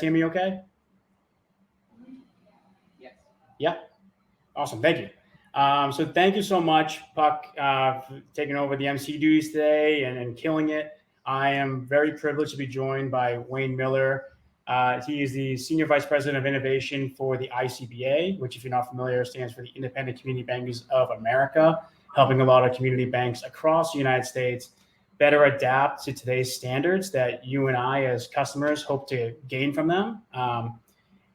hear me okay? Yes. Yeah. Awesome. Thank you. So thank you so much, Puck, for taking over the MC duties today and killing it. I am very privileged to be joined by Wayne Miller. He is the Senior Vice President of Innovation for the ICBA, which, if you're not familiar, stands for the Independent Community Bankers of America, helping a lot of community banks across the United States better adapt to today's standards that you and I, as customers, hope to gain from them.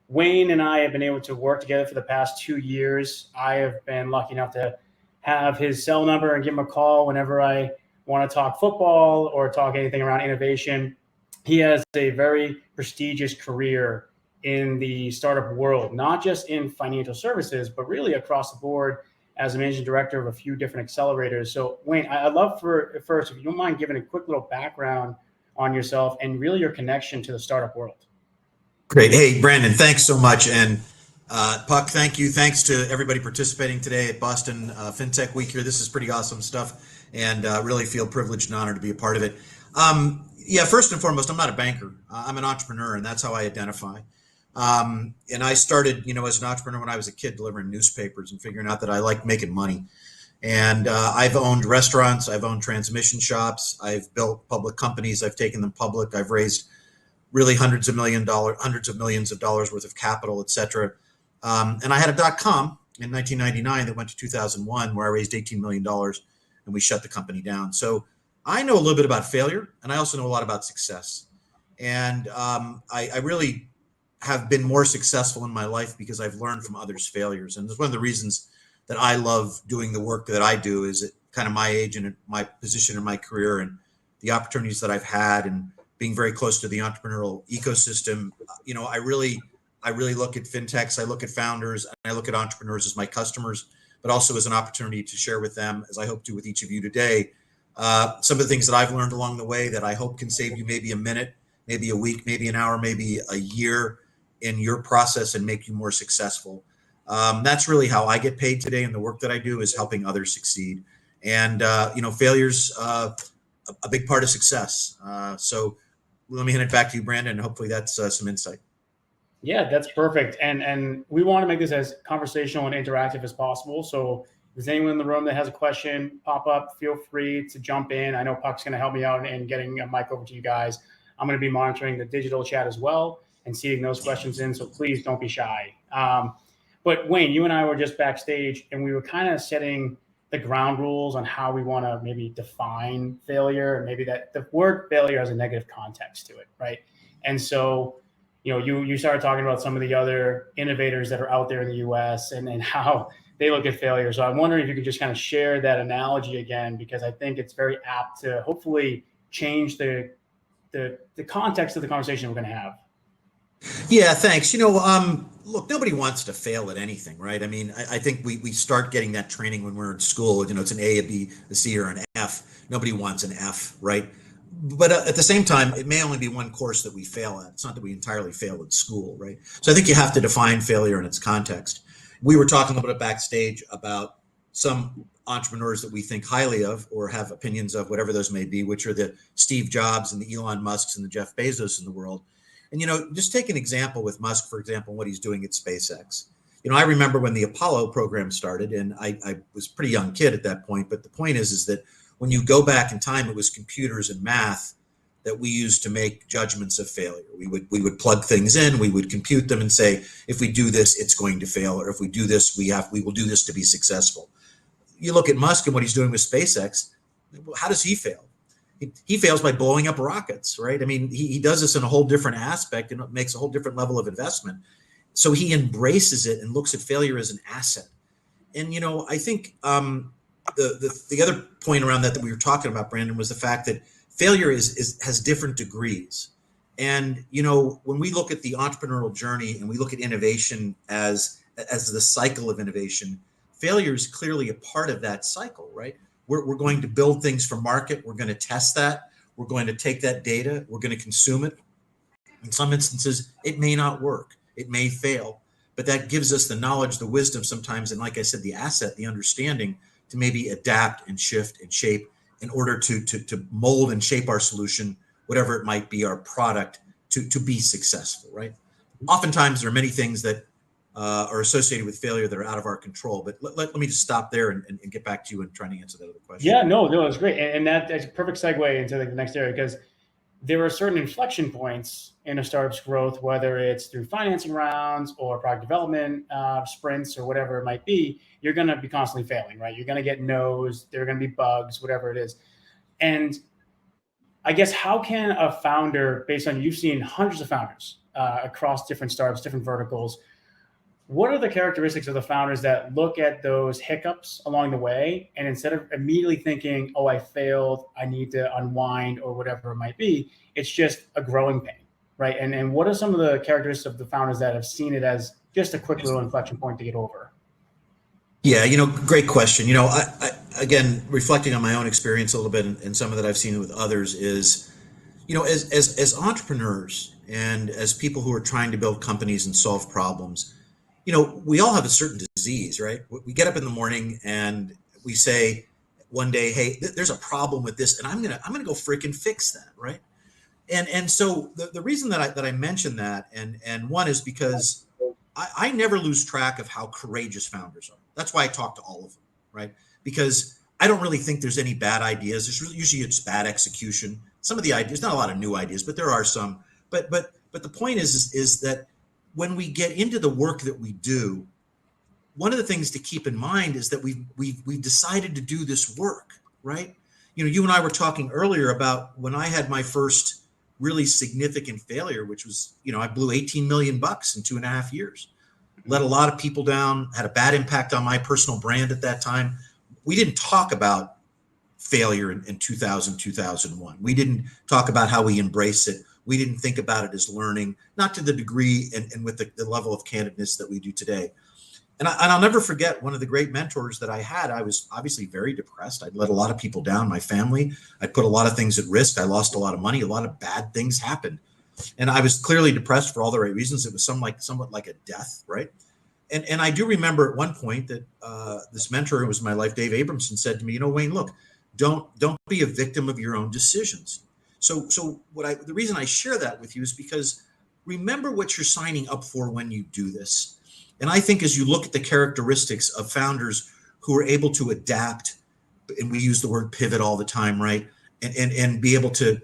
Wayne and I have been able to work together for the past 2 years. I have been lucky enough to have his cell number and give him a call whenever I want to talk football or talk anything around innovation. He has a very prestigious career in the startup world, not just in financial services, but really across the board as a managing director of a few different accelerators. So, Wayne, I'd love for first, if you don't mind giving a quick little background on yourself and really your connection to the startup world. Great. Hey, Brandon, thanks so much. And Puck, thank you. Thanks to everybody participating today at Boston FinTech Week here. This is pretty awesome stuff, and really feel privileged and honored to be a part of it. Yeah, first and foremost, I'm not a banker. I'm an entrepreneur, and that's how I identify. And I started, as an entrepreneur when I was a kid, delivering newspapers and figuring out that I like making money. And I've owned restaurants, I've owned transmission shops, I've built public companies, I've taken them public, I've raised really hundreds of millions of dollars worth of capital, et cetera. And I had a .com in 1999 that went to 2001, where I raised $18 million and we shut the company down. So I know a little bit about failure, and I also know a lot about success. And I really have been more successful in my life because I've learned from others' failures. And it's one of the reasons that I love doing the work that I do, is at kind of my age and my position in my career and the opportunities that I've had, and being very close to the entrepreneurial ecosystem. I really look at fintechs, I look at founders, and I look at entrepreneurs as my customers, but also as an opportunity to share with them, as I hope to with each of you today, some of the things that I've learned along the way that I hope can save you maybe a minute, maybe a week, maybe an hour, maybe a year in your process and make you more successful. That's really how I get paid today, and the work that I do is helping others succeed. And, failure's a big part of success. So let me hand it back to you, Brandon, and hopefully that's some insight. Yeah, that's perfect. And we want to make this as conversational and interactive as possible. So if there's anyone in the room that has a question pop up, feel free to jump in. I know Puck's going to help me out in getting a mic over to you guys. I'm going to be monitoring the digital chat as well and seeing those questions in. So please don't be shy. But Wayne, you and I were just backstage, and we were kind of setting the ground rules on how we want to maybe define failure, and maybe that the word failure has a negative context to it, right? And so, you started talking about some of the other innovators that are out there in the U.S. and how they look at failure. So I'm wondering if you could just kind of share that analogy again, because I think it's very apt to hopefully change the context of the conversation we're going to have. Yeah, thanks. Look, nobody wants to fail at anything, right? I mean, I think we start getting that training when we're in school. It's an A, a B, a C, or an F. Nobody wants an F, right? But at the same time, it may only be one course that we fail at. It's not that we entirely fail at school, right? So I think you have to define failure in its context. We were talking a little bit backstage about some entrepreneurs that we think highly of or have opinions of, whatever those may be, which are the Steve Jobs and the Elon Musks and the Jeff Bezos in the world. And, just take an example with Musk, for example, what he's doing at SpaceX. I remember when the Apollo program started, and I was a pretty young kid at that point. But the point is that when you go back in time, it was computers and math that we used to make judgments of failure. We would plug things in, we would compute them and say, if we do this, it's going to fail. Or if we do this, we will do this to be successful. You look at Musk and what he's doing with SpaceX. How does he fail? He fails by blowing up rockets, right? I mean, he does this in a whole different aspect, and it makes a whole different level of investment. So he embraces it and looks at failure as an asset. And, I think the other point around that we were talking about, Brandon, was the fact that failure has different degrees. And, when we look at the entrepreneurial journey and we look at innovation as the cycle of innovation, failure is clearly a part of that cycle, right? We're going to build things for market. We're going to test that. We're going to take that data. We're going to consume it. In some instances, it may not work. It may fail. But that gives us the knowledge, the wisdom sometimes, and like I said, the asset, the understanding to maybe adapt and shift and shape in order to mold and shape our solution, whatever it might be, our product, to be successful, right? Oftentimes there are many things that are associated with failure that are out of our control. But let me just stop there and get back to you and trying to answer that other question. Yeah, no, that's great. And that's a perfect segue into the next area, because there are certain inflection points in a startup's growth, whether it's through financing rounds or product development sprints or whatever it might be. You're going to be constantly failing, right? You're going to get no's, there are going to be bugs, whatever it is. And I guess, how can a founder, based on, you've seen hundreds of founders across different startups, different verticals, what are the characteristics of the founders that look at those hiccups along the way, and instead of immediately thinking, oh, I failed, I need to unwind or whatever it might be, it's just a growing pain, right? And what are some of the characteristics of the founders that have seen it as just a quick little inflection point to get over? Yeah, great question. I again, reflecting on my own experience a little bit, and some of that I've seen with others is, as entrepreneurs and as people who are trying to build companies and solve problems, we all have a certain disease, right? We get up in the morning and we say one day, hey, there's a problem with this, and I'm gonna go freaking fix that, right? And so the reason that I mention that, and one is because I never lose track of how courageous founders are. That's why I talk to all of them, right? Because I don't really think there's any bad ideas. Usually it's bad execution. Some of the ideas, not a lot of new ideas, but there are some. But the point is that when we get into the work that we do, one of the things to keep in mind is that we've decided to do this work, right? You and I were talking earlier about when I had my first really significant failure, which was, I blew 18 million bucks in 2.5 years, let a lot of people down, had a bad impact on my personal brand at that time. We didn't talk about failure in 2000, 2001. We didn't talk about how we embrace it. We didn't think about it as learning, not to the degree and with the level of candidness that we do today. And I'll never forget one of the great mentors that I had. I was obviously very depressed. I'd let a lot of people down, my family. I'd put a lot of things at risk. I lost a lot of money. A lot of bad things happened. And I was clearly depressed for all the right reasons. It was somewhat like a death, right? And I do remember at one point that this mentor who was in my life, Dave Abramson, said to me, Wayne, look, don't be a victim of your own decisions. So the reason I share that with you is because remember what you're signing up for when you do this. And I think as you look at the characteristics of founders who are able to adapt, and we use the word pivot all the time, right? And be able to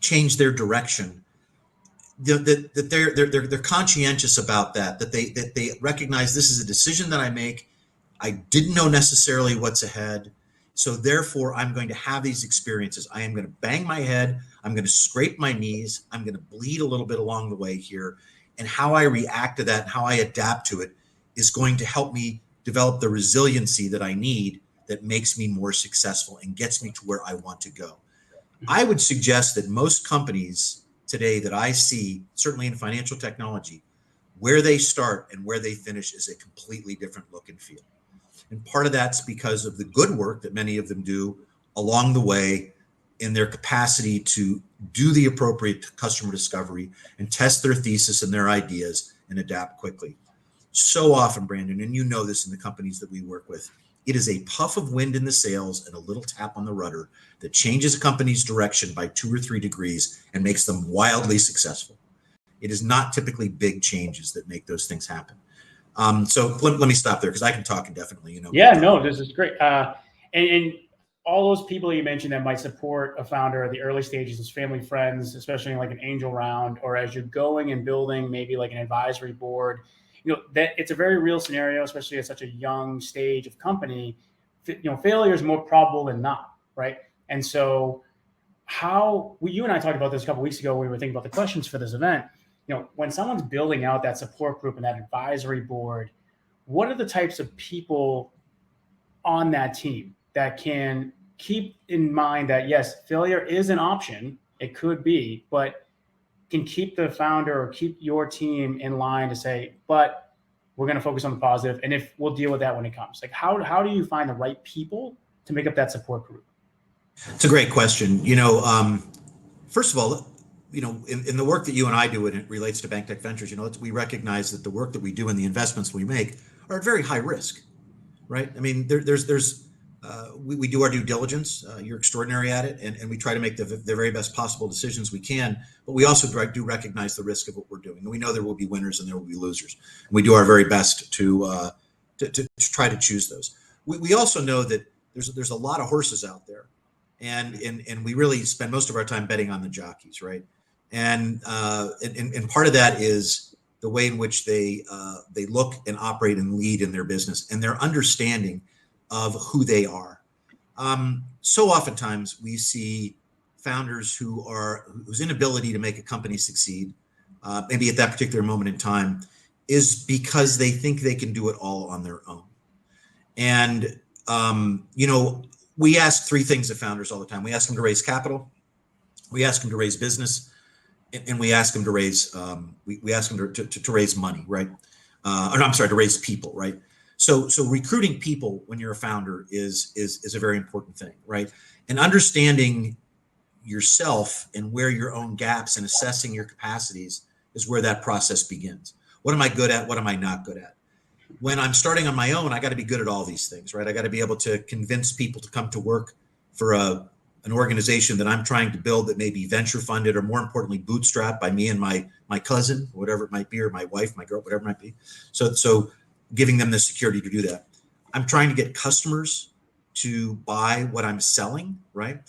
change their direction, that they're conscientious about that they recognize this is a decision that I make. I didn't know necessarily what's ahead. So therefore, I'm going to have these experiences. I am going to bang my head. I'm going to scrape my knees. I'm going to bleed a little bit along the way here. And how I react to that and how I adapt to it is going to help me develop the resiliency that I need that makes me more successful and gets me to where I want to go. I would suggest that most companies today that I see, certainly in financial technology, where they start and where they finish is a completely different look and feel. And part of that's because of the good work that many of them do along the way in their capacity to do the appropriate customer discovery and test their thesis and their ideas and adapt quickly. So often, Brandon, and you know this in the companies that we work with, it is a puff of wind in the sails and a little tap on the rudder that changes a company's direction by 2 or 3 degrees and makes them wildly successful. It is not typically big changes that make those things happen. So let me stop there because I can talk indefinitely. Yeah, no, this is great. And all those people you mentioned that might support a founder at the early stages, as family, friends, especially in like an angel round, or as you're going and building maybe like an advisory board, that it's a very real scenario, especially at such a young stage of company. Failure is more probable than not, right? And so you and I talked about this a couple of weeks ago when we were thinking about the questions for this event. When someone's building out that support group and that advisory board, what are the types of people on that team that can keep in mind that, yes, failure is an option, it could be, but can keep the founder or keep your team in line to say, but we're going to focus on the positive, and if we'll deal with that when it comes. Like, how do you find the right people to make up that support group? It's a great question. First of all, in the work that you and I do, and it relates to Bank Tech Ventures, we recognize that the work that we do and the investments we make are at very high risk, right? I mean, there's we do our due diligence. You're extraordinary at it, and we try to make the very best possible decisions we can. But we also do recognize the risk of what we're doing, and we know there will be winners and there will be losers. And we do our very best to try to choose those. We also know that there's a lot of horses out there, and we really spend most of our time betting on the jockeys, right? And part of that is the way in which they look and operate and lead in their business, and their understanding of who they are. So oftentimes we see founders whose inability to make a company succeed, maybe at that particular moment in time, is because they think they can do it all on their own. And we ask three things of founders all the time. We ask them to raise capital, we ask them to raise business, and we ask them to raise we ask them to raise money, right? Or no, I'm sorry, to raise people, right? So recruiting people when you're a founder is a very important thing, right? And understanding yourself and where your own gaps and assessing your capacities is where that process begins. What am I good at? What am I not good at? When I'm starting on my own, I got to be good at all these things, right? I got to be able to convince people to come to work for an organization that I'm trying to build that may be venture funded, or more importantly, bootstrapped by me and my cousin, whatever it might be, or my wife, my girl, whatever it might be. So giving them the security to do that. I'm trying to get customers to buy what I'm selling, right?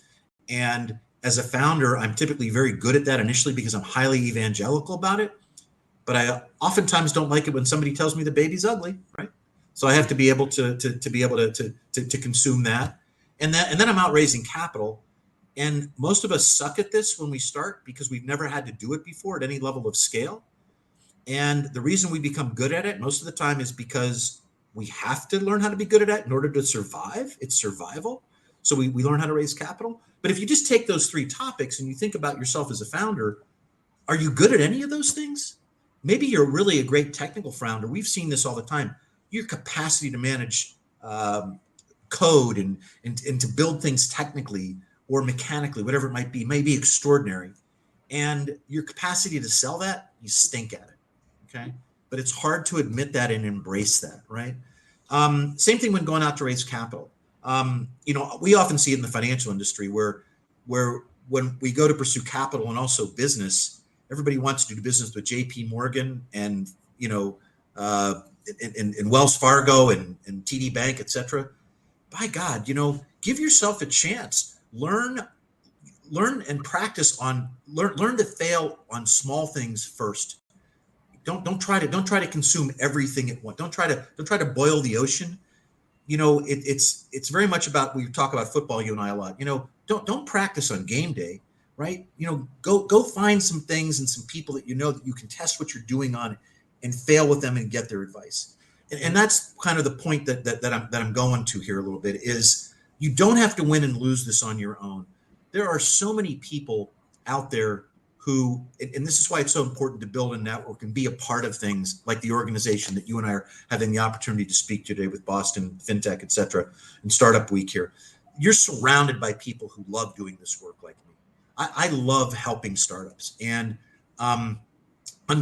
And as a founder, I'm typically very good at that initially because I'm highly evangelical about it. But I oftentimes don't like it when somebody tells me the baby's ugly, right? So I have to be able to be able to consume that. And then I'm out raising capital. And most of us suck at this when we start because we've never had to do it before at any level of scale. And the reason we become good at it most of the time is because we have to learn how to be good at it in order to survive. It's survival. So we learn how to raise capital. But if you just take those three topics and you think about yourself as a founder, are you good at any of those things? Maybe you're really a great technical founder. We've seen this all the time. Your capacity to manage code and to build things technically or mechanically, whatever it might be extraordinary. And your capacity to sell that, you stink at it. Okay. But it's hard to admit that and embrace that, right? Same thing when going out to raise capital. We often see it in the financial industry where when we go to pursue capital and also business, everybody wants to do business with JP Morgan and, and Wells Fargo and TD Bank, et cetera. By God, give yourself a chance. Learn and practice learn to fail on small things first. Don't try to consume everything at once. Don't try to boil the ocean. It's very much about, we talk about football, you and I a lot. Don't practice on game day, right? Go find some things and some people that that you can test what you're doing on and fail with them and get their advice. And that's kind of the point that I'm going to here a little bit is you don't have to win and lose this on your own. There are so many people out there who, and this is why it's so important to build a network and be a part of things like the organization that you and I are having the opportunity to speak today with Boston FinTech, et cetera, and Startup Week here. You're surrounded by people who love doing this work like me. I love helping startups, and I'm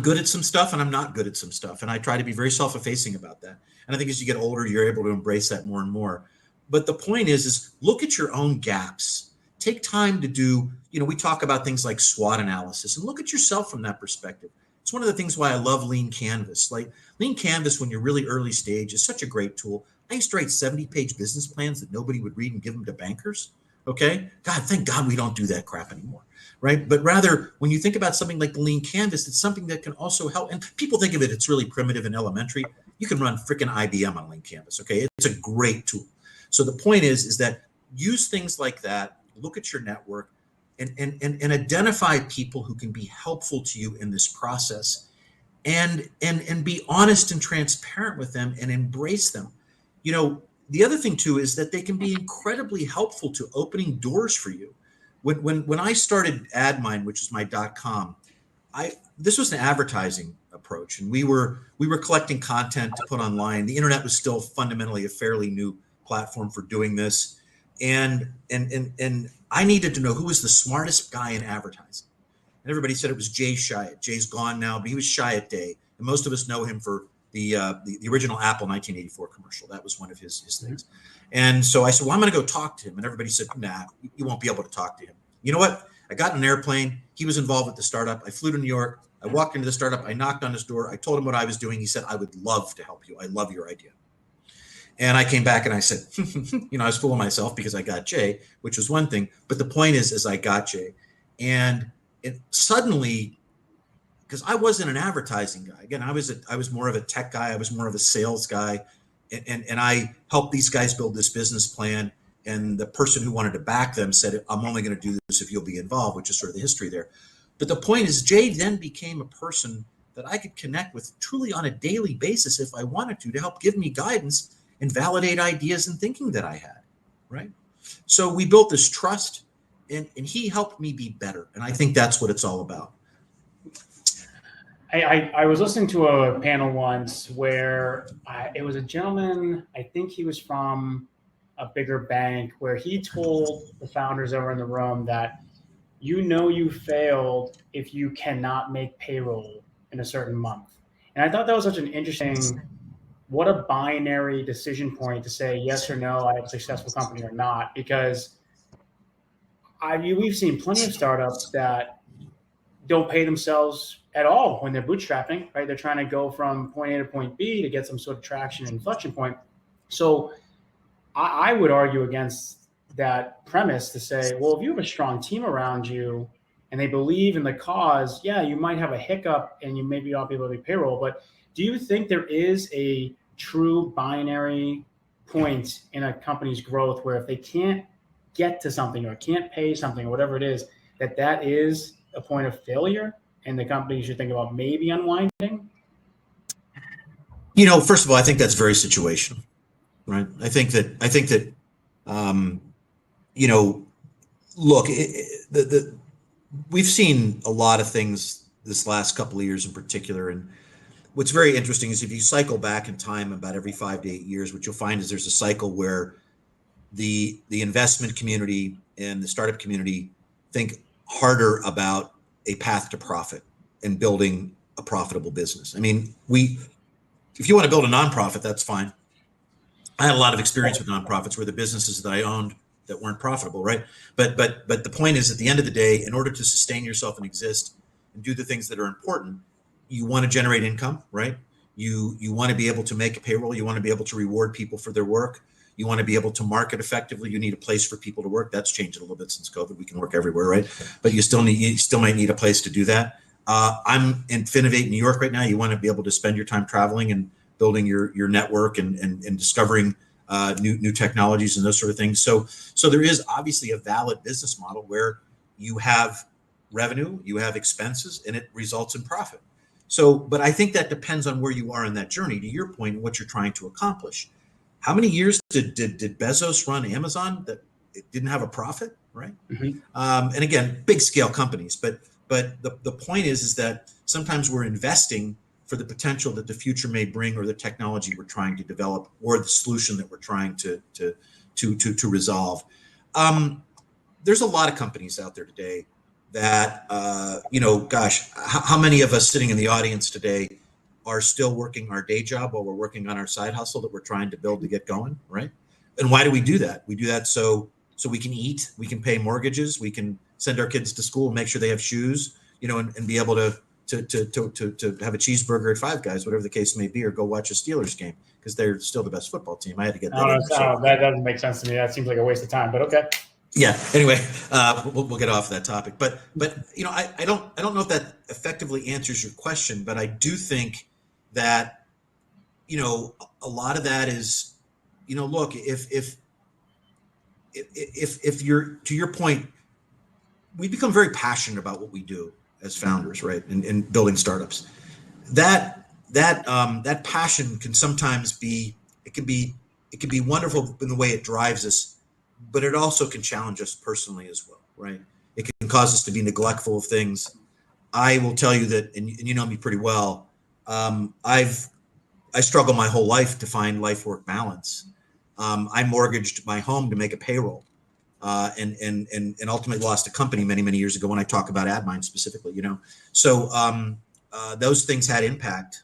good at some stuff and I'm not good at some stuff. And I try to be very self-effacing about that. And I think as you get older, you're able to embrace that more and more. But the point is look at your own gaps. Take time to do, we talk about things like SWOT analysis and look at yourself from that perspective. It's one of the things why I love Lean Canvas. Like Lean Canvas, when you're really early stage, is such a great tool. I used to write 70-page business plans that nobody would read and give them to bankers. Okay. God, thank God we don't do that crap anymore. Right. But rather, when you think about something like the Lean Canvas, it's something that can also help. And people think of it, it's really primitive and elementary. You can run freaking IBM on Lean Canvas. Okay. It's a great tool. So the point is that use things like that, look at your network and identify people who can be helpful to you in this process and be honest and transparent with them and embrace them. The other thing too is that they can be incredibly helpful to opening doors for you. When I started AdMind, which is my .com, this was an advertising approach, and we were collecting content to put online. The internet was still fundamentally a fairly new platform for doing this, and I needed to know who was the smartest guy in advertising. And everybody said it was Jay Chiat. Jay's gone now, but he was Chiat Day, and most of us know him for the original Apple 1984 commercial. That was one of his things. And so I said, well, I'm going to go talk to him. And everybody said, nah, you won't be able to talk to him. You know what? I got in an airplane. He was involved with the startup. I flew to New York. I walked into the startup. I knocked on his door. I told him what I was doing. He said, I would love to help you. I love your idea. And I came back and I said, I was fooling myself because I got Jay, which was one thing. But the point is I got Jay. And it suddenly, because I wasn't an advertising guy. Again, I was more of a tech guy. I was more of a sales guy. And I helped these guys build this business plan. And the person who wanted to back them said, I'm only going to do this if you'll be involved, which is sort of the history there. But the point is, Jay then became a person that I could connect with truly on a daily basis if I wanted to help give me guidance and validate ideas and thinking that I had, right? So we built this trust, and he helped me be better. And I think that's what it's all about. I was listening to a panel once where it was a gentleman, I think he was from a bigger bank, where he told the founders that were in the room that you failed if you cannot make payroll in a certain month. And I thought that was such an interesting, what a binary decision point to say yes or no, I have a successful company or not, because we've seen plenty of startups that don't pay themselves at all when they're bootstrapping, right? They're trying to go from point A to point B to get some sort of traction and inflection point. So I would argue against that premise to say, well, if you have a strong team around you and they believe in the cause, yeah, you might have a hiccup and you maybe not be able to make payroll. But do you think there is a true binary point in a company's growth where if they can't get to something or can't pay something or whatever it is, that is a point of failure and the company should think about maybe unwinding? First of all, I think that's very situational, right? I think that look, we've seen a lot of things this last couple of years in particular. And what's very interesting is if you cycle back in time about every 5 to 8 years, what you'll find is there's a cycle where the investment community and the startup community think harder about a path to profit and building a profitable business. I mean, if you want to build a nonprofit, that's fine. I had a lot of experience with nonprofits where the businesses that I owned that weren't profitable, right? But the point is, at the end of the day, in order to sustain yourself and exist and do the things that are important, you want to generate income, right? You want to be able to make a payroll. You want to be able to reward people for their work. You want to be able to market effectively. You need a place for people to work. That's changed a little bit since COVID. We can work everywhere, right? But you still might need a place to do that. I'm in Finovate, New York right now. You want to be able to spend your time traveling and building your network and discovering new technologies and those sort of things. So there is obviously a valid business model where you have revenue, you have expenses, and it results in profit. So, but I think that depends on where you are in that journey. To your point, what you're trying to accomplish. How many years did Bezos run Amazon that it didn't have a profit, right? Mm-hmm. And again, big scale companies. But the point is that sometimes we're investing for the potential that the future may bring, or the technology we're trying to develop, or the solution that we're trying to resolve. There's a lot of companies out there today that, how many of us sitting in the audience today are still working our day job while we're working on our side hustle that we're trying to build to get going, right? And why do we do that? We do that so we can eat, we can pay mortgages, we can send our kids to school, make sure they have shoes, and be able to have a cheeseburger at Five Guys, whatever the case may be, or go watch a Steelers game because they're still the best football team. I had to get that. That doesn't make sense to me. That seems like a waste of time, but okay. Yeah. Anyway, we'll get off that topic, but I don't know if that effectively answers your question, but I do think that a lot of that is look, if you're, to your point, we become very passionate about what we do as founders, right? In building startups, that passion can sometimes be wonderful in the way it drives us, but it also can challenge us personally as well, right? It can cause us to be neglectful of things. I will tell you that, and you know me pretty well. I struggled my whole life to find life-work balance. I mortgaged my home to make a payroll, and ultimately lost a company many years ago. When I talk about AdMind specifically, so those things had impact.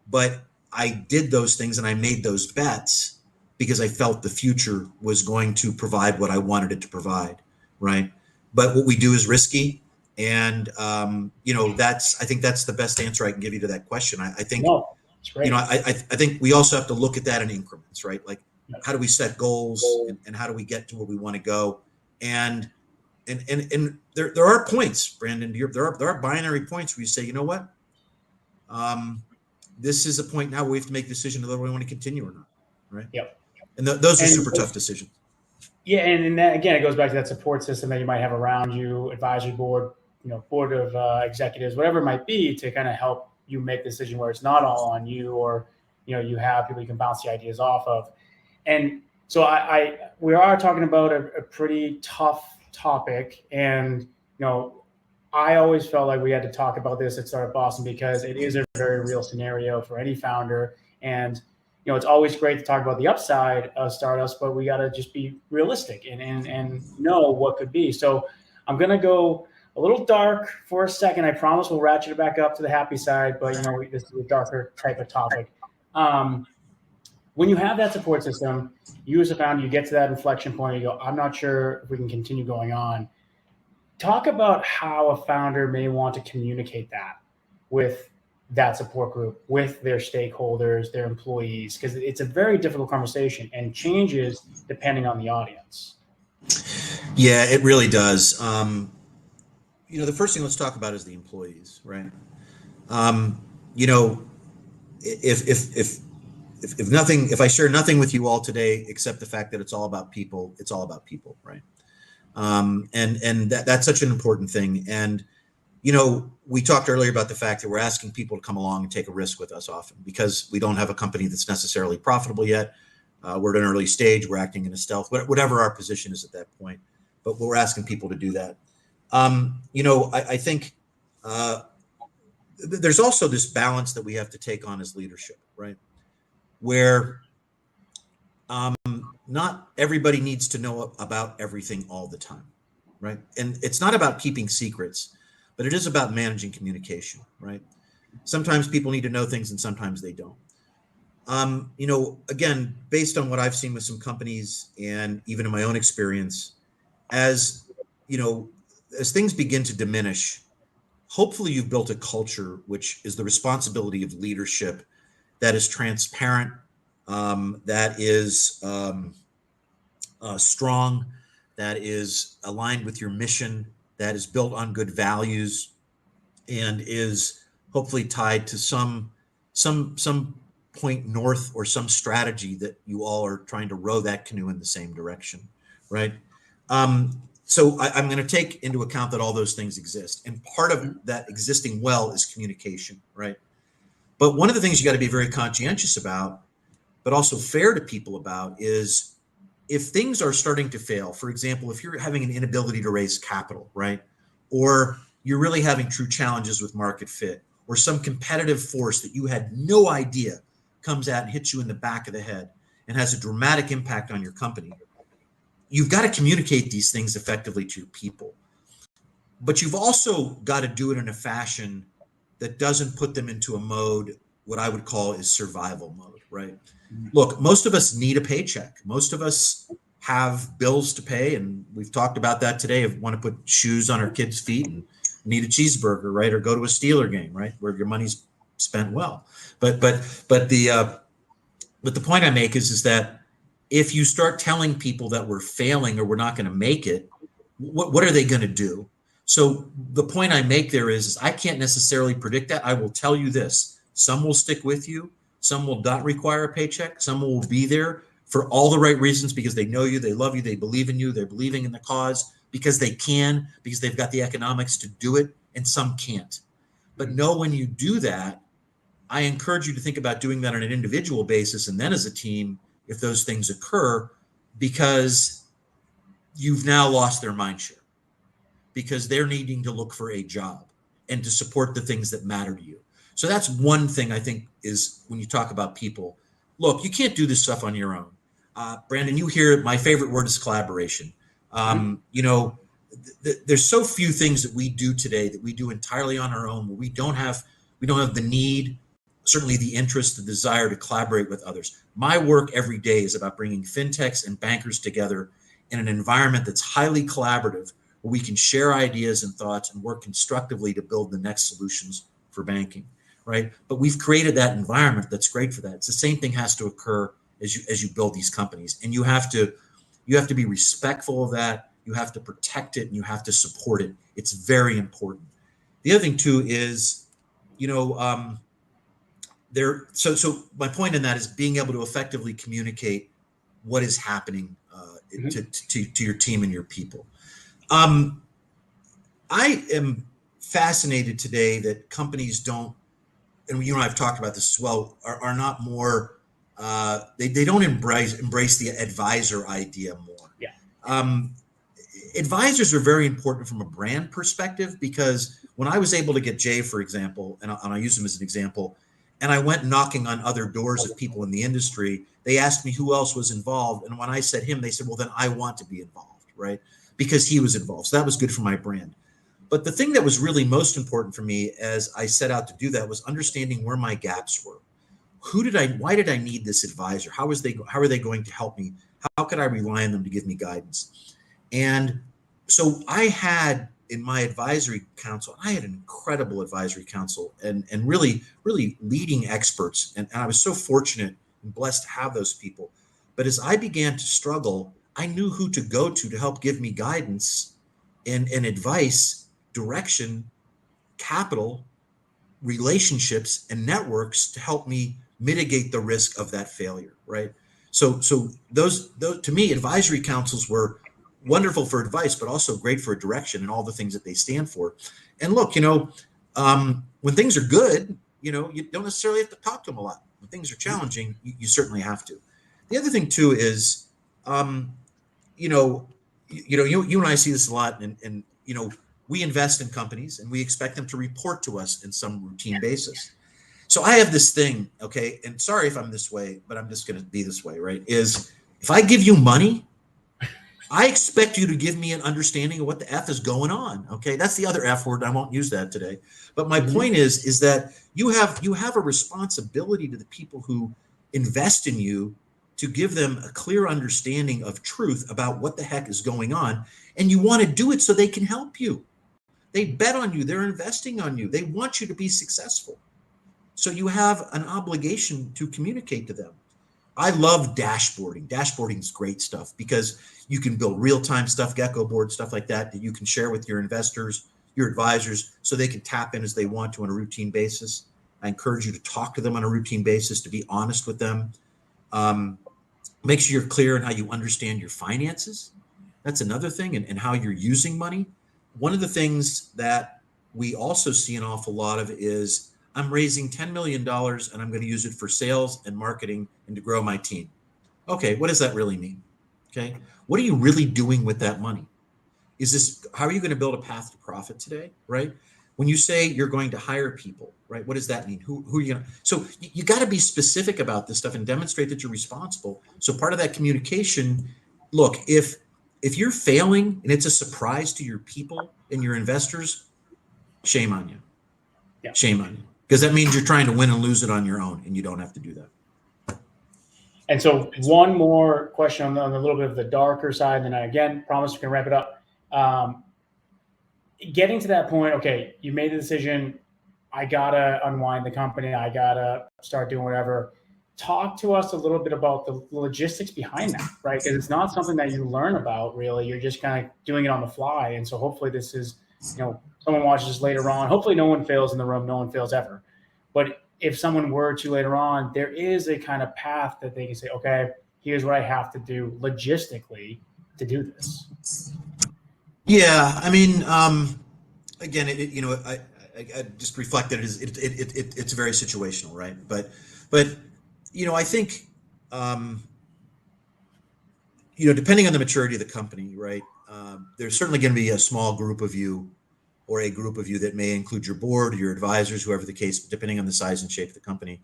but I did those things and I made those bets because I felt the future was going to provide what I wanted it to provide, right? But what we do is risky, and I think that's the best answer I can give you to that question. I think No, it's great. I think we also have to look at that in increments, right? Like, Yep. how do we set goals, and how do we get to where we want to go? And there are points, Brandon. There are binary points where you say, you know what, this is a point now where we have to make a decision whether we want to continue or not, right? Yep. And those are And super tough decisions. yeah, and that, again, it goes back to that support system that you might have around you, advisory board, board of executives, whatever it might be, to kind of help you make the decision where it's not all on you, or you have people you can bounce the ideas off of. And so we are talking about a pretty tough topic, and I always felt like we had to talk about this at Startup Boston because it is a very real scenario for any founder. And it's always great to talk about the upside of startups, but we got to just be realistic and know what could be. So I'm going to go a little dark for a second. I promise we'll ratchet it back up to the happy side, but this is a darker type of topic. When you have that support system, you as a founder, you get to that inflection point, you go, I'm not sure if we can continue going on. Talk about how a founder may want to communicate that with that support group, with their stakeholders, their employees, because it's a very difficult conversation and changes depending on the audience. Yeah, it really does. The first thing let's talk about is the employees, right? If I share nothing with you all today except the fact that it's all about people, it's all about people, right? And that's such an important thing. And we talked earlier about the fact that we're asking people to come along and take a risk with us often because we don't have a company that's necessarily profitable yet. We're at an early stage. We're acting in a stealth, whatever our position is at that point. But we're asking people to do that. I think there's also this balance that we have to take on as leadership, right? Where not everybody needs to know about everything all the time, right? And it's not about keeping secrets, but it is about managing communication, right? Sometimes people need to know things and sometimes they don't. Again, based on what I've seen with some companies and even in my own experience, as things begin to diminish, hopefully you've built a culture, which is the responsibility of leadership, that is transparent, that is strong, that is aligned with your mission, that is built on good values, and is hopefully tied to some point north or some strategy that you all are trying to row that canoe in the same direction, right? So I'm going to take into account that all those things exist, and part of that existing well is communication, right? But one of the things you got to be very conscientious about, but also fair to people about, is if things are starting to fail, for example, if you're having an inability to raise capital, right? Or you're really having true challenges with market fit, or some competitive force that you had no idea comes out and hits you in the back of the head and has a dramatic impact on your company, you've got to communicate these things effectively to your people. But you've also got to do it in a fashion that doesn't put them into a mode, what I would call is survival mode, right? Look, most of us need a paycheck. Most of us have bills to pay, and we've talked about that today, of want to put shoes on our kids' feet and need a cheeseburger, right? Or go to a Steeler game, right? Where your money's spent well. But the point I make is that if you start telling people that we're failing or we're not going to make it, what are they going to do? So the point I make there is I can't necessarily predict that. I will tell you this: some will stick with you, some will not require a paycheck, some will be there for all the right reasons because they know you, they love you, they believe in you, they're believing in the cause because they can, because they've got the economics to do it, and some can't. But know when you do that, I encourage you to think about doing that on an individual basis and then as a team if those things occur, because you've now lost their mind share, because they're needing to look for a job and to support the things that matter to you. So that's one thing I think is when you talk about people, look, you can't do this stuff on your own. Brandon, you hear my favorite word is collaboration. There's so few things that we do today that we do entirely on our own, where we don't have the need certainly the interest, the desire to collaborate with others. My work every day is about bringing fintechs and bankers together in an environment that's highly collaborative, where we can share ideas and thoughts and work constructively to build the next solutions for banking, right? But we've created that environment that's great for that. It's the same thing has to occur as you build these companies, and you have to be respectful of that. You have to protect it, and you have to support it. It's very important. The other thing too is, you know, so my point in that is being able to effectively communicate what is happening to your team and your people. I am fascinated today that companies don't, and you and I have talked about this as well, are not more, they don't embrace the advisor idea more. Yeah. Advisors are very important from a brand perspective, because when I was able to get Jay, for example, and I'll use him as an example, and I went knocking on other doors of people in the industry, they asked me who else was involved. And when I said him, they said, well, then I want to be involved, right? Because he was involved. So that was good for my brand. But the thing that was really most important for me as I set out to do that was understanding where my gaps were. Why did I need this advisor? How are they going to help me? How could I rely on them to give me guidance? And so I had in my advisory council, I had an incredible advisory council and really, really leading experts. And I was so fortunate and blessed to have those people. But as I began to struggle, I knew who to go to help give me guidance and advice, direction, capital, relationships, and networks to help me mitigate the risk of that failure, right? So those to me, advisory councils were wonderful for advice, but also great for direction and all the things that they stand for. And look, when things are good, you don't necessarily have to talk to them a lot. When things are challenging, you certainly have to. The other thing too is, you and I see this a lot, and we invest in companies and we expect them to report to us in some routine basis. So I have this thing, okay, and sorry if I'm this way, but I'm just going to be this way, right? Is if I give you money, I expect you to give me an understanding of what the F is going on. Okay, that's the other F word. I won't use that today. But my point is that you have a responsibility to the people who invest in you to give them a clear understanding of truth about what the heck is going on, and you want to do it so they can help you. They bet on you. They're investing on you. They want you to be successful. So you have an obligation to communicate to them. I love dashboarding. Dashboarding is great stuff because you can build real-time stuff, Gecko board, stuff like that you can share with your investors, your advisors, so they can tap in as they want to on a routine basis. I encourage you to talk to them on a routine basis, to be honest with them. Make sure you're clear on how you understand your finances. That's another thing, and how you're using money. One of the things that we also see an awful lot of is, I'm raising $10 million and I'm going to use it for sales and marketing and to grow my team. Okay, what does that really mean? Okay, what are you really doing with that money? How are you going to build a path to profit today, right? When you say you're going to hire people, right? What does that mean? Who are you going to? So you got to be specific about this stuff and demonstrate that you're responsible. So part of that communication, look, if you're failing and it's a surprise to your people and your investors, shame on you. Yeah. Shame on you. Because that means you're trying to win and lose it on your own, and you don't have to do that. And so one more question on a little bit of the darker side, and then I again promise we can wrap it up. Getting to that point, okay, you made the decision. I gotta unwind the company. I gotta start doing whatever. Talk to us a little bit about the logistics behind that, right? Because it's not something that you learn about really. You're just kind of doing it on the fly. And so hopefully this is, someone watches this later on. Hopefully no one fails in the room. No one fails ever. But if someone were to later on, there is a kind of path that they can say, okay, here's what I have to do logistically to do this. Yeah, I mean, again, I just reflect that it's very situational, right? But I think, depending on the maturity of the company, right? There's certainly going to be a small group of you, or a group of you that may include your board, your advisors, whoever the case, depending on the size and shape of the company,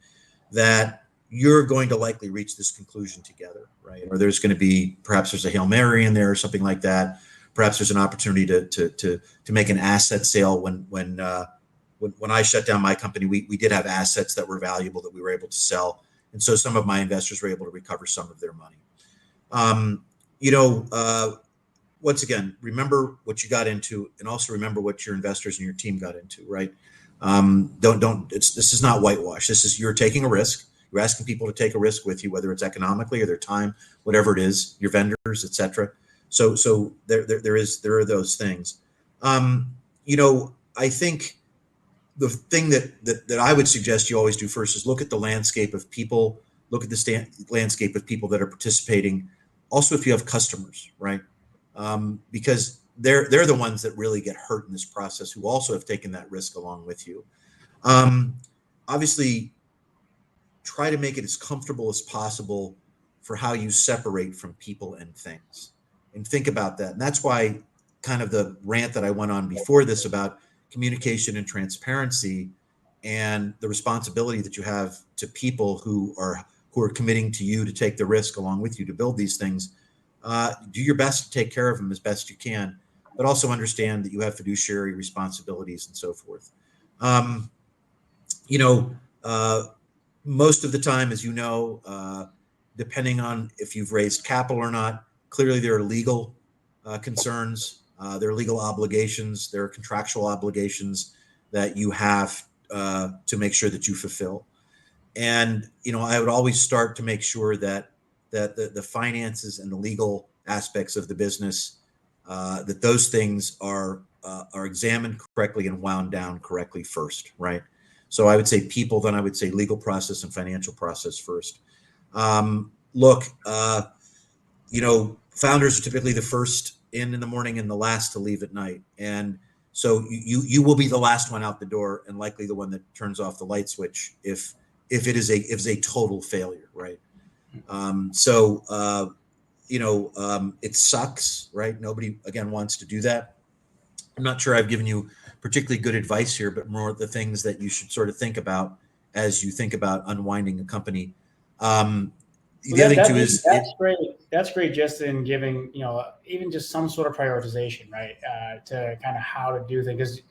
that you're going to likely reach this conclusion together, right? Or there's going to be, perhaps there's a Hail Mary in there or something like that. Perhaps there's an opportunity to make an asset sale when when I shut down my company, we did have assets that were valuable that we were able to sell. And so some of my investors were able to recover some of their money. You know, once again, remember what you got into, and also remember what your investors and your team got into, right? This is not whitewash. This is, you're taking a risk. You're asking people to take a risk with you, whether it's economically or their time, whatever it is, your vendors, etc. So there are those things. You know, I think the thing that I would suggest you always do first is look at the landscape of people, look at the landscape of people that are participating. Also, if you have customers, right? Because they're the ones that really get hurt in this process, who also have taken that risk along with you. Obviously, try to make it as comfortable as possible for how you separate from people and things, and think about that. And that's why kind of the rant that I went on before this about communication and transparency and the responsibility that you have to people who are committing to you to take the risk along with you to build these things. Do your best to take care of them as best you can, but also understand that you have fiduciary responsibilities and so forth. You know, most of the time, as you know, depending on if you've raised capital or not, clearly there are legal concerns, there are legal obligations, there are contractual obligations that you have to make sure that you fulfill. And, you know, I would always start to make sure that the finances and the legal aspects of the business, that those things are examined correctly and wound down correctly first, right? So I would say people, then I would say legal process and financial process first. Look, you know, founders are typically the first in the morning and the last to leave at night, and so you will be the last one out the door, and likely the one that turns off the light switch if it is a total failure, right? You know, it sucks, right? Nobody, again, wants to do that. I'm not sure I've given you particularly good advice here, but more the things that you should sort of think about as you think about unwinding a company. The other thing too is that's great. That's great, just in giving, you know, even just some sort of prioritization, right? To kind of how to do things, because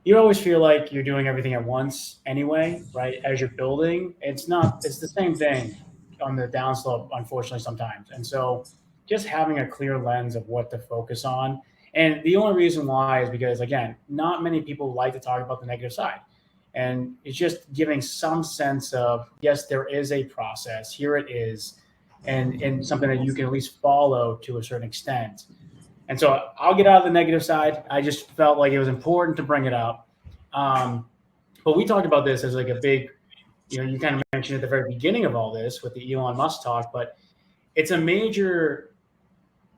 you always feel like you're doing everything at once anyway, right? As you're building, it's not. It's the same thing on the downslope, unfortunately, sometimes. And so, just having a clear lens of what to focus on. And the only reason why is because, again, not many people like to talk about the negative side. And it's just giving some sense of, yes, there is a process, here it is, and something that you can at least follow to a certain extent. And so I'll get out of the negative side. I just felt like it was important to bring it up. But we talked about this as like a big, you know, you kind of mentioned at the very beginning of all this with the Elon Musk talk, but it's a major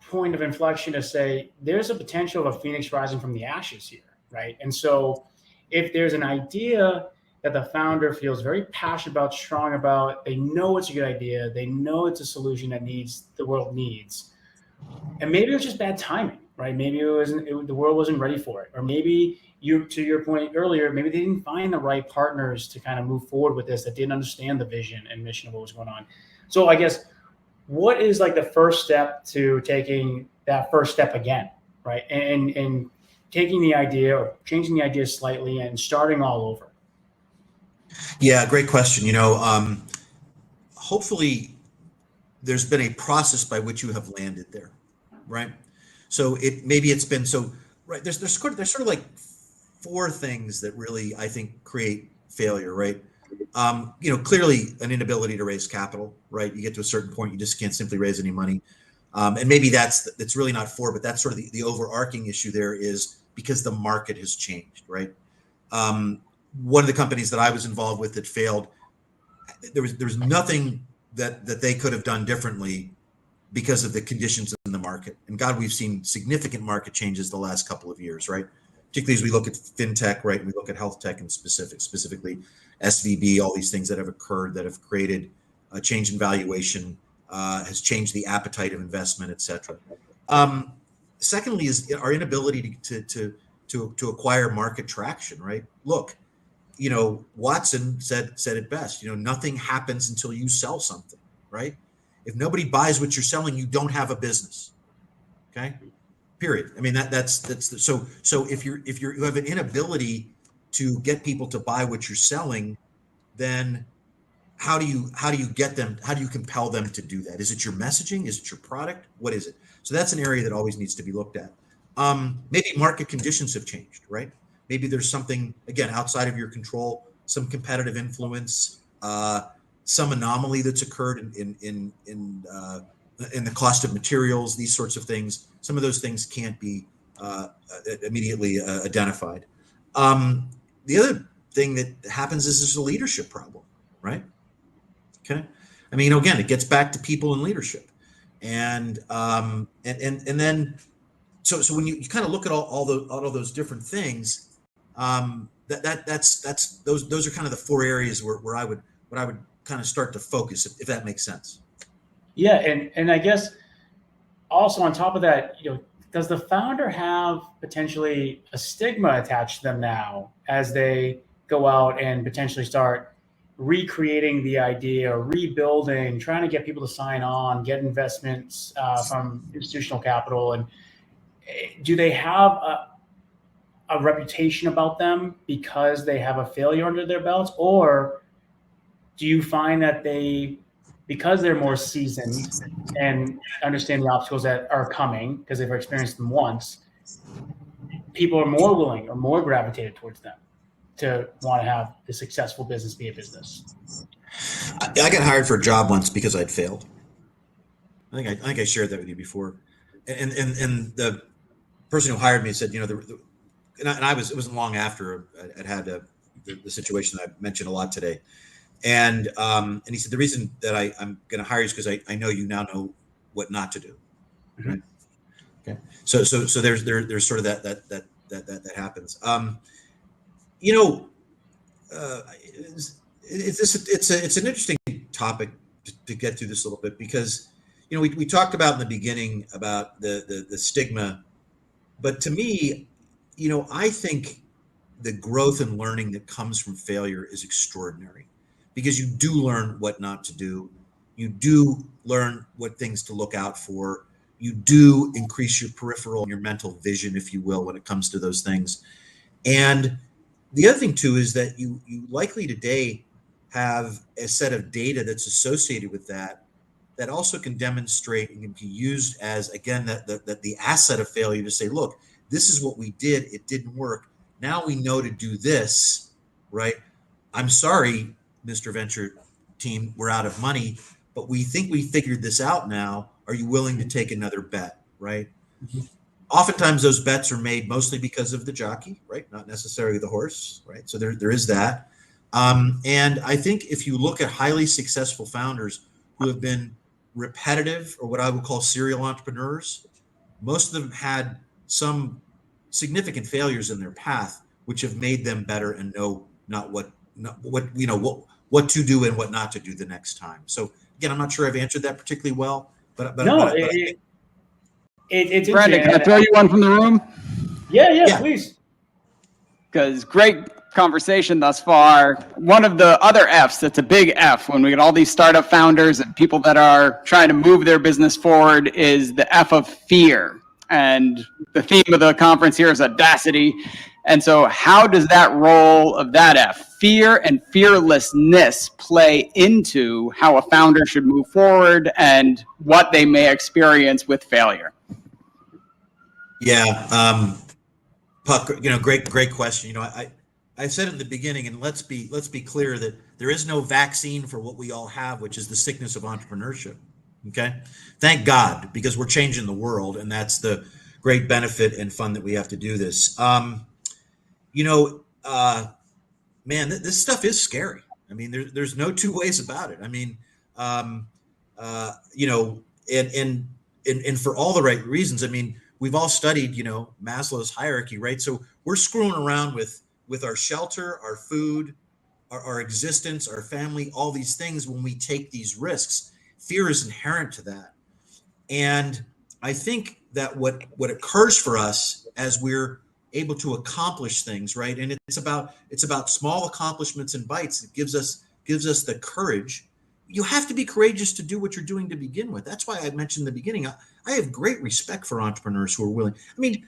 point of inflection to say there's a potential of a phoenix rising from the ashes here, right? And so if there's an idea that the founder feels very passionate about, strong about, they know it's a good idea, they know it's a solution that the world needs, and maybe it was just bad timing, right? Maybe the world wasn't ready for it, or maybe to your point earlier, maybe they didn't find the right partners to kind of move forward with this, that didn't understand the vision and mission of what was going on. So I guess, what is like the first step to taking that first step again, right? And taking the idea or changing the idea slightly and starting all over. Yeah, great question. You know, hopefully there's been a process by which you have landed there, right? So it's been so, right. There's sort of like four things that really, I think, create failure, right? You know, clearly an inability to raise capital, right? You get to a certain point, you just can't simply raise any money. And maybe that's really not but that's sort of the overarching issue there, is because the market has changed, right? One of the companies that I was involved with that failed, there was nothing that they could have done differently because of the conditions in the market. And God, we've seen significant market changes the last couple of years, right? Particularly as we look at fintech, right? We look at health tech and specifically SVB, all these things that have occurred that have created a change in valuation, has changed the appetite of investment, et cetera. Secondly, is our inability to acquire market traction, right? Look, you know, Watson said it best. You know, nothing happens until you sell something, right? If nobody buys what you're selling, you don't have a business. Okay, period. I mean, so if you have an inability to get people to buy what you're selling, then how do you get them? How do you compel them to do that? Is it your messaging? Is it your product? What is it? So that's an area that always needs to be looked at. Maybe market conditions have changed, right? Maybe there's something, again, outside of your control, some competitive influence, some anomaly that's occurred in the cost of materials, these sorts of things. Some of those things can't be immediately identified. The other thing that happens is there's a leadership problem, right? Okay. I mean, again, it gets back to people and leadership. And then so when you kind of look at all of those different things, that's those are kind of the four areas where I would kind of start to focus, if that makes sense. Yeah, and I guess also on top of that, does the founder have potentially a stigma attached to them now as they go out and potentially start recreating the idea or rebuilding, trying to get people to sign on, get investments from institutional capital? And do they have a reputation about them because they have a failure under their belts? Or do you find that because they're more seasoned and understand the obstacles that are coming because they've experienced them once, people are more willing or more gravitated towards them to want to have a successful business be a business? I got hired for a job once because I'd failed. I think I shared that with you before, and the person who hired me said, and I was, it wasn't long after I'd had the situation that I mentioned a lot today. And he said, the reason that I'm going to hire you is because I know you now know what not to do. Mm-hmm. Right? Okay. So there's sort of that happens. It's an interesting topic to get through this a little bit, because we talked about in the beginning about the stigma, but to me, I think the growth and learning that comes from failure is extraordinary, because you do learn what not to do. You do learn what things to look out for. You do increase your peripheral and your mental vision, if you will, when it comes to those things. And the other thing too is that you likely today have a set of data that's associated with that also can demonstrate and can be used as, again, that the asset of failure to say, look, this is what we did. It didn't work. Now we know to do this, right? I'm sorry, Mr. Venture team, we're out of money, but we think we figured this out now. Are you willing to take another bet, right? Mm-hmm. Oftentimes those bets are made mostly because of the jockey, right? Not necessarily the horse, right? So there is that. And I think if you look at highly successful founders who have been repetitive, or what I would call serial entrepreneurs, most of them had some significant failures in their path, which have made them better and know what to do and what not to do the next time. So again, I'm not sure I've answered that particularly well, but No, it's Brandon, can I throw you one from the room? Yeah, please. Because great conversation thus far. One of the other F's that's a big F when we get all these startup founders and people that are trying to move their business forward is the F of fear. And the theme of the conference here is audacity. And so how does that role of that F, fear and fearlessness, play into how a founder should move forward and what they may experience with failure? Yeah, Puck, great question. I said in the beginning, and let's be clear that there is no vaccine for what we all have, which is the sickness of entrepreneurship. Okay, thank God, because we're changing the world, and that's the great benefit and fun that we have to do this. Man, this stuff is scary. I mean, there's no two ways about it. I mean, and for all the right reasons. I mean, we've all studied, Maslow's hierarchy, right? So we're screwing around with our shelter, our food, our existence, our family, all these things when we take these risks. Fear is inherent to that. And I think that what occurs for us as we're able to accomplish things, right? And it's about small accomplishments and bites. It gives us the courage. You have to be courageous to do what you're doing to begin with. That's why I mentioned in the beginning, I have great respect for entrepreneurs who are willing. I mean,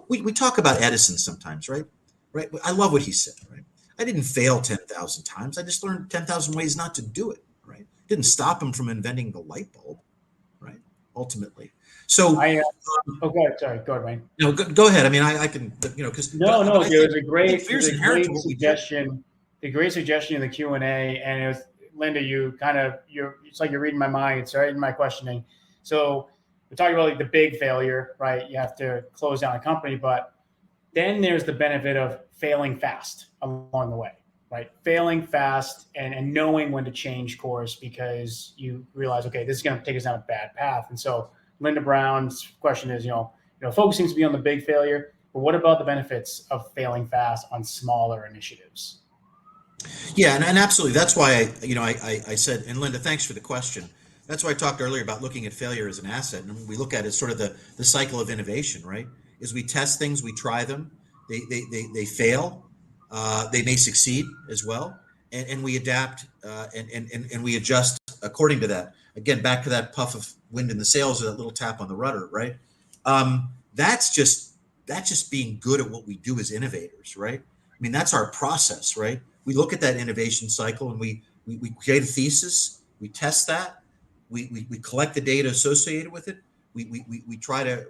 we talk about Edison sometimes, right? right? I love what he said, right? I didn't fail 10,000 times. I just learned 10,000 ways not to do it, right? Didn't stop him from inventing the light bulb, right? Ultimately. So, Oh, go ahead. Sorry, go ahead, Wayne. go ahead. I mean, I can, No, but I think, there's fear's a inherent to great what we do. suggestion. The great suggestion in the Q&A, and it was Linda. It's like you're reading my mind. It's right in my questioning. So we're talking about like the big failure, right? You have to close down a company, but then there's the benefit of failing fast along the way, right? Failing fast and knowing when to change course because you realize, okay, this is going to take us down a bad path. And so Linda Brown's question is, focus seems to be on the big failure, but what about the benefits of failing fast on smaller initiatives? Yeah, and absolutely. That's why I said, and Linda, thanks for the question. That's why I talked earlier about looking at failure as an asset, and we look at it as sort of the cycle of innovation, right? Is we test things, we try them, they fail, they may succeed as well, and we adapt and we adjust according to that. Again, back to that puff of wind in the sails or that little tap on the rudder, right? That's just being good at what we do as innovators, right? I mean, that's our process, right? We look at that innovation cycle and we create a thesis, we test that, we collect the data associated with it, we try to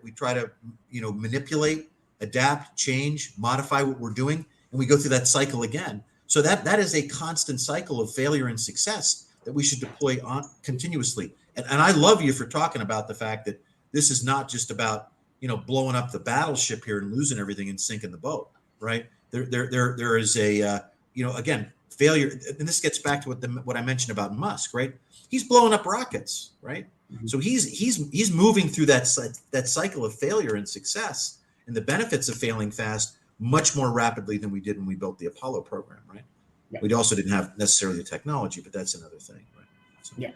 manipulate, adapt, change, modify what we're doing, and we go through that cycle again. So that is a constant cycle of failure and success that we should deploy on continuously. And I love you for talking about the fact that this is not just about blowing up the battleship here and losing everything and sinking the boat, right? There is a again, failure, and this gets back to what I mentioned about Musk, right? He's blowing up rockets, right? Mm-hmm. So he's moving through that cycle of failure and success and the benefits of failing fast much more rapidly than we did when we built the Apollo program, right? Yeah. We also didn't have necessarily the technology, but that's another thing, right? So, yeah.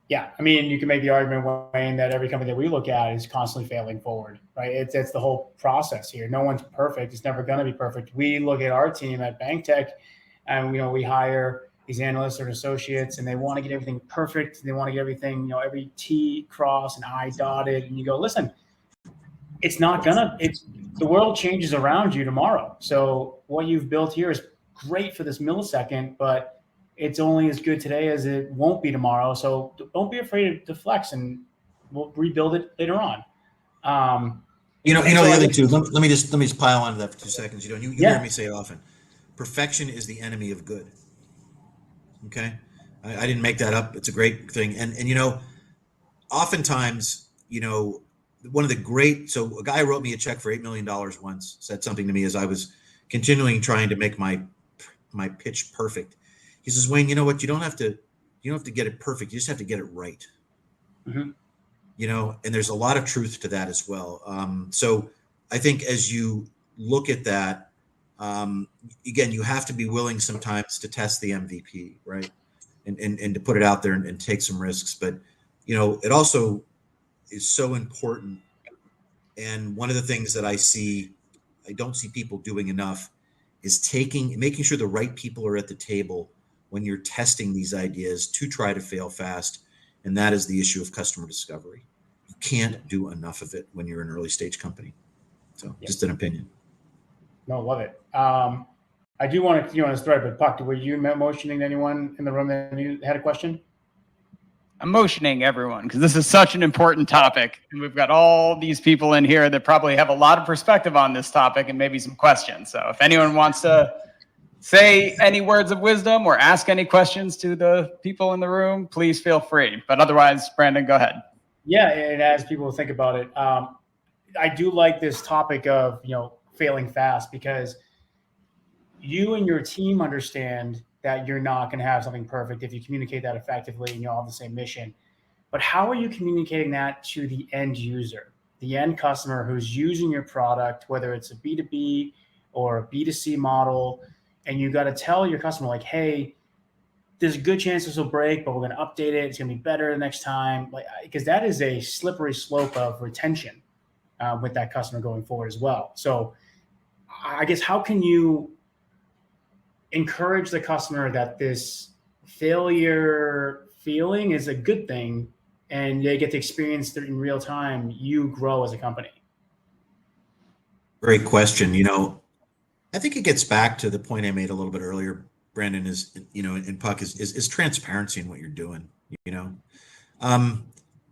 Yeah, I mean, you can make the argument, Wayne, that every company that we look at is constantly failing forward, right? It's the whole process here. No one's perfect. It's never going to be perfect. We look at our team at BankTech, and we hire these analysts or associates, and they want to get everything perfect. They want to get everything, every T crossed and I dotted. And you go, listen, it's not gonna. The world changes around you tomorrow. So what you've built here is great for this millisecond, but it's only as good today as it won't be tomorrow. So don't be afraid to flex, and we'll rebuild it later on. The other thing too. Let me just pile onto that for 2 seconds. You hear me say it often. Perfection is the enemy of good. Okay, I didn't make that up. It's a great thing, and oftentimes, one of the great. So a guy wrote me a check for $8 million once. Said something to me as I was continuing trying to make my pitch perfect. He says, Wayne, you know what? You don't have to get it perfect. You just have to get it right. Mm-hmm. And there's a lot of truth to that as well. So I think as you look at that, again, you have to be willing sometimes to test the MVP, right? And to put it out there and take some risks. But, it also is so important. And one of the things that I don't see people doing enough is making sure the right people are at the table when you're testing these ideas to try to fail fast. And that is the issue of customer discovery. You can't do enough of it when you're an early stage company. So just an opinion. No, love it. I do want to continue on this thread, but Puck, were you motioning anyone in the room that you had a question? I'm motioning everyone because this is such an important topic. And we've got all these people in here that probably have a lot of perspective on this topic and maybe some questions. So if anyone wants to say any words of wisdom or ask any questions to the people in the room, please feel free. But otherwise, Brandon, go ahead. Yeah, and as people think about it, I do like this topic of, failing fast, because you and your team understand that you're not going to have something perfect if you communicate that effectively and you all have the same mission. But how are you communicating that to the end user, the end customer who's using your product, whether it's a B2B or a B2C model? And you got to tell your customer, like, hey, there's a good chance this will break, but we're going to update it. It's going to be better the next time. Because that is a slippery slope of retention with that customer going forward as well. So I guess, how can you encourage the customer that this failure feeling is a good thing and they get to experience it in real time, you grow as a company? Great question. I think it gets back to the point I made a little bit earlier, Brandon, is, in Puck is transparency in what you're doing, you know. Um,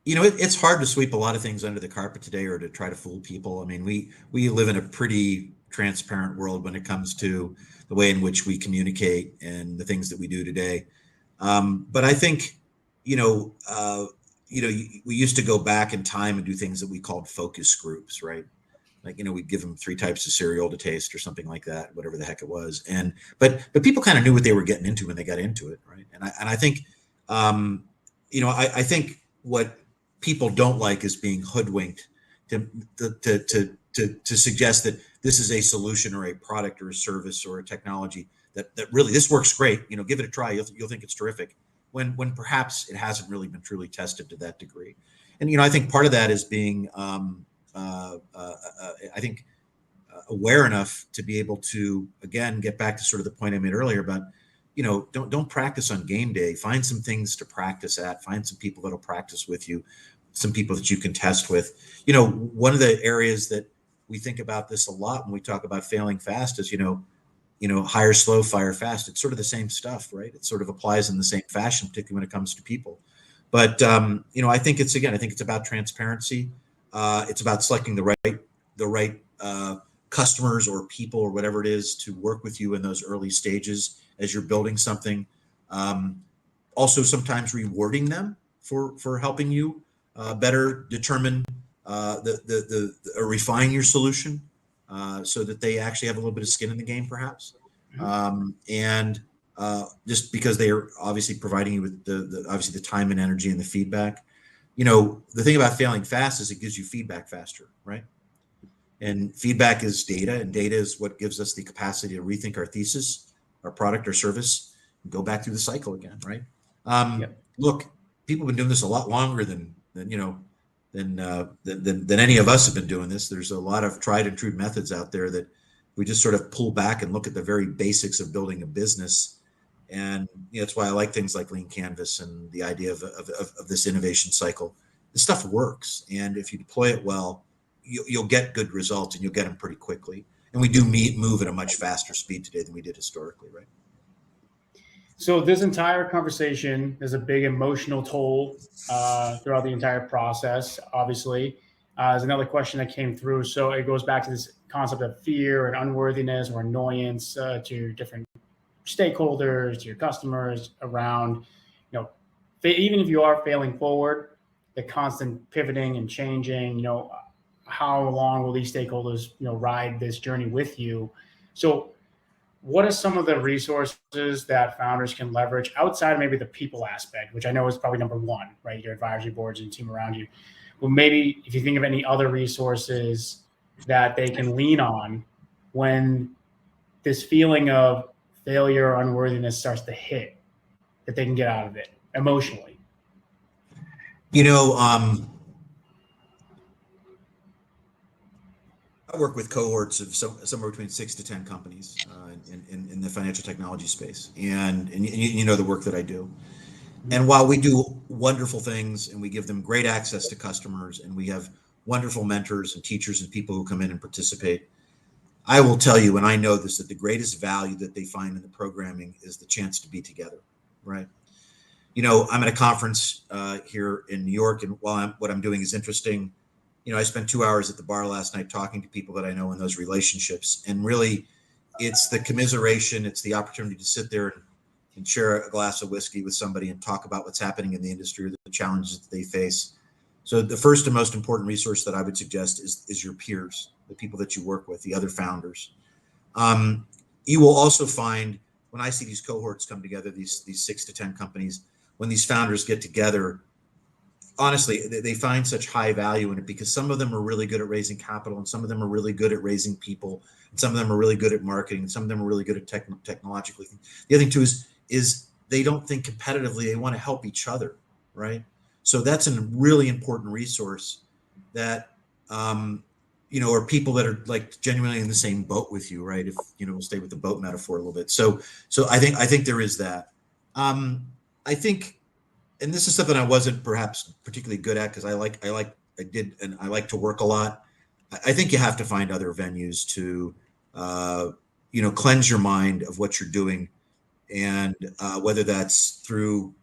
it's hard to sweep a lot of things under the carpet today or to try to fool people. I mean, we live in a pretty transparent world when it comes to the way in which we communicate and the things that we do today. But I think, you know, uh, we used to go back in time and do things that we called focus groups, right? Like, we'd give them 3 types of cereal to taste or something like that, whatever the heck it was. And but people kind of knew what they were getting into when they got into it, right? And I think, um, I think what people don't like is being hoodwinked to to suggest that this is a solution or a product or a service or a technology that really this works great. Give it a try. You'll think it's terrific. When perhaps it hasn't really been truly tested to that degree. And I think part of that is being I think aware enough to be able to again get back to sort of the point I made earlier about don't practice on game day. Find some things to practice at. Find some people that'll practice with you, some people that you can test with. One of the areas that we think about this a lot when we talk about failing fast is hire slow, fire fast. It's sort of the same stuff, right? It sort of applies in the same fashion, particularly when it comes to people. But I think it's about transparency. It's about selecting the right customers or people or whatever it is to work with you in those early stages as you're building something. Also, sometimes rewarding them for helping you better determine or refine your solution, so that they actually have a little bit of skin in the game, perhaps. And just because they are obviously providing you with the time and energy and the feedback. The thing about failing fast is it gives you feedback faster, right? And feedback is data, and data is what gives us the capacity to rethink our thesis, our product or service, and go back through the cycle again, right? Look, people have been doing this a lot longer than any of us have been doing this. There's a lot of tried and true methods out there that we just sort of pull back and look at the very basics of building a business. And that's why I like things like Lean Canvas and the idea of this innovation cycle. This stuff works, and if you deploy it well, you'll get good results, and you'll get them pretty quickly. And we do move at a much faster speed today than we did historically, right? So this entire conversation is a big emotional toll throughout the entire process. Obviously, there's another question that came through. So it goes back to this concept of fear and unworthiness or annoyance to different stakeholders, to your customers around, even if you are failing forward, the constant pivoting and changing, how long will these stakeholders, ride this journey with you? So what are some of the resources that founders can leverage outside of maybe the people aspect, which I know is probably number one, right? Your advisory boards and team around you. Well, maybe if you think of any other resources that they can lean on when this feeling of failure or unworthiness starts to hit, that they can get out of it emotionally. I work with cohorts of somewhere between 6 to 10 companies in the financial technology space, and you know the work that I do. And while we do wonderful things and we give them great access to customers, and we have wonderful mentors and teachers and people who come in and participate, I will tell you, and I know this, that the greatest value that they find in the programming is the chance to be together, right? I'm at a conference here in New York, and while what I'm doing is interesting, I spent 2 hours at the bar last night talking to people that I know in those relationships. And really, it's the commiseration, it's the opportunity to sit there and share a glass of whiskey with somebody and talk about what's happening in the industry, or the challenges that they face. So the first and most important resource that I would suggest is your peers, the people that you work with, the other founders. You will also find, when I see these cohorts come together, these 6 to 10 companies, when these founders get together, honestly, they find such high value in it, because some of them are really good at raising capital, and some of them are really good at raising people, and some of them are really good at marketing, and some of them are really good at technologically. The other thing too is they don't think competitively; they want to help each other, right? So that's a really important resource that are people that are like genuinely in the same boat with you, right? If we'll stay with the boat metaphor a little bit. So I think there is that. I think. And this is something I wasn't perhaps particularly good at, because I like to work a lot. I think you have to find other venues to, cleanse your mind of what you're doing. And whether that's through,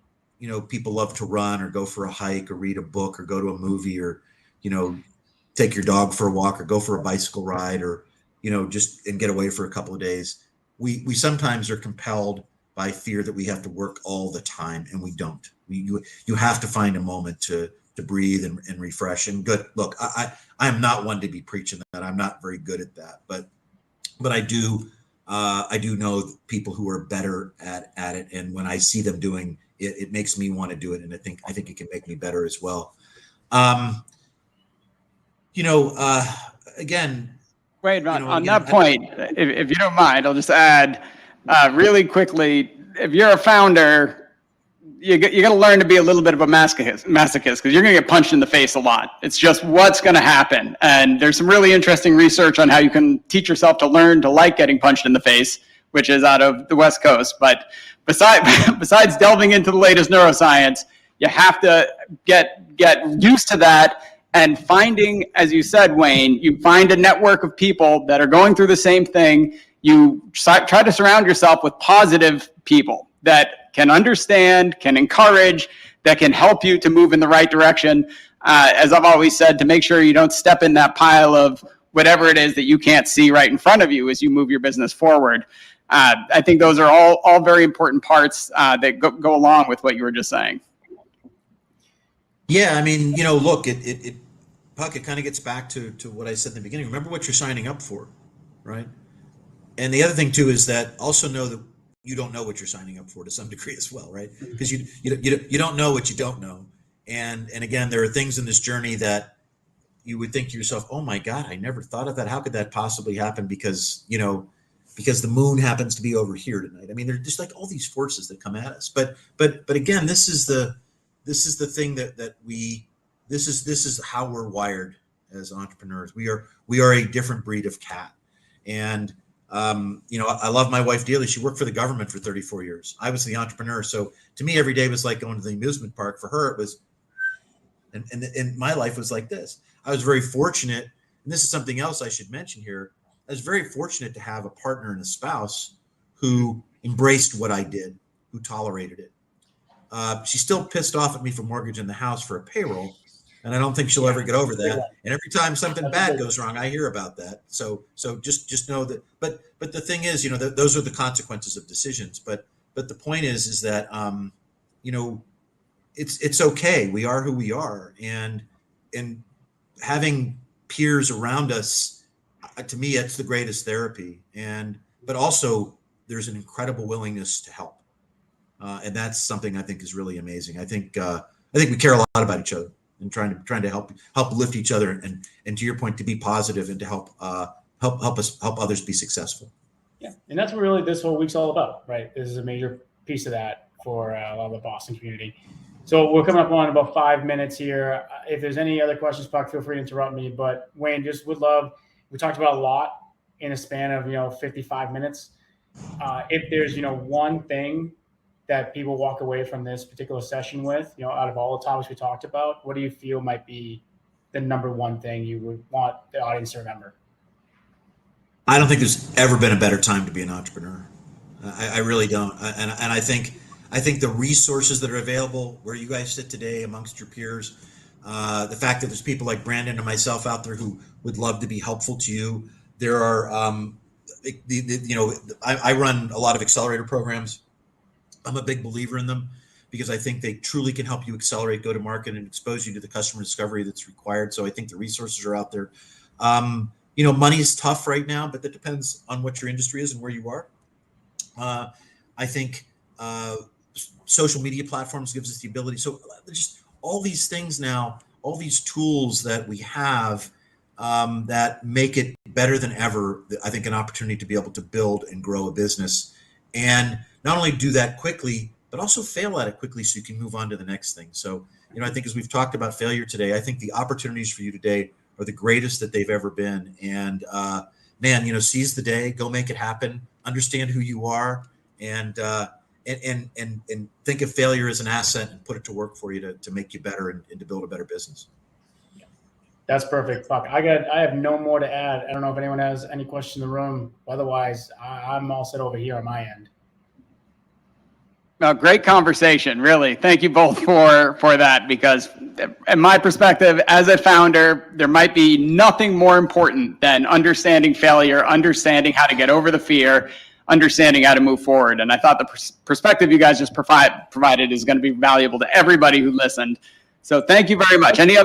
people love to run or go for a hike or read a book or go to a movie or, take your dog for a walk or go for a bicycle ride or, just and get away for a couple of days. We sometimes are compelled by fear that we have to work all the time, and we don't. You have to find a moment to breathe and refresh. And good. Look, I am not one to be preaching that. I'm not very good at that, but I do know people who are better at it, and when I see them doing it, it makes me want to do it, and I think it can make me better as well. Again, Wait, on that point, if you don't mind, I'll just add really quickly. If you're a founder, you got to learn to be a little bit of a masochist because you're going to get punched in the face a lot. It's just what's going to happen. And there's some really interesting research on how you can teach yourself to learn to like getting punched in the face, which is out of the West Coast. But besides delving into the latest neuroscience, you have to get used to that. And finding, as you said, Wayne, you find a network of people that are going through the same thing. You try to surround yourself with positive people that can understand, can encourage, that can help you to move in the right direction. As I've always said, to make sure you don't step in that pile of whatever it is that you can't see right in front of you as you move your business forward. I think those are all very important parts that go along with what you were just saying. Yeah, I mean, look, Puck, it kind of gets back to what I said in the beginning. Remember what you're signing up for, right? And the other thing too is that also know that you don't know what you're signing up for to some degree as well, right? Because you don't know what you don't know, and again, there are things in this journey that you would think to yourself, oh my God, I never thought of that. How could that possibly happen? Because the moon happens to be over here tonight. I mean, there's just like all these forces that come at us. But again, this is the thing that this is how we're wired as entrepreneurs. We are a different breed of cat. And I love my wife dearly. She worked for the government for 34 years. I was the entrepreneur. So to me, every day was like going to the amusement park. For her, it was, and my life was like this. I was very fortunate. And this is something else I should mention here. I was very fortunate to have a partner and a spouse who embraced what I did, who tolerated it. She's still pissed off at me for mortgaging the house for a payroll, and I don't think she'll ever get over that. And every time something bad goes wrong, I hear about that. So just know that. But the thing is, those are the consequences of decisions. But the point is that it's okay. We are who we are, and having peers around us, to me, it's the greatest therapy. But also, there's an incredible willingness to help. And that's something I think is really amazing. I think we care a lot about each other and trying to help lift each other and to your point, to be positive and to help others be successful. Yeah, and that's what really this whole week's all about, right? This is a major piece of that for a lot of the Boston community. So we're coming up on about 5 minutes here. If there's any other questions, Puck, feel free to interrupt me. But Wayne, just would love. We talked about a lot in a span of 55 minutes. If there's one thing that people walk away from this particular session with, out of all the topics we talked about, what do you feel might be the number one thing you would want the audience to remember? I don't think there's ever been a better time to be an entrepreneur. I really don't. And I think the resources that are available where you guys sit today amongst your peers, the fact that there's people like Brandon and myself out there who would love to be helpful to you. There are, I run a lot of accelerator programs. I'm a big believer in them because I think they truly can help you accelerate go to market and expose you to the customer discovery that's required. So I think the resources are out there. Money is tough right now, but that depends on what your industry is and where you are. I think social media platforms gives us the ability. So just all these things now, all these tools that we have that make it better than ever, I think, an opportunity to be able to build and grow a business. And not only do that quickly, but also fail at it quickly so you can move on to the next thing. So, I think as we've talked about failure today, I think the opportunities for you today are the greatest that they've ever been. And seize the day, go make it happen, understand who you are, and think of failure as an asset and put it to work for you to make you better and to build a better business. That's perfect, Puck. I have no more to add. I don't know if anyone has any questions in the room. Otherwise, I'm all set over here on my end. No, great conversation, really. Thank you both for that, because in my perspective as a founder, there might be nothing more important than understanding failure, understanding how to get over the fear, understanding how to move forward. And I thought the perspective you guys just provided is going to be valuable to everybody who listened. So thank you very much. Any other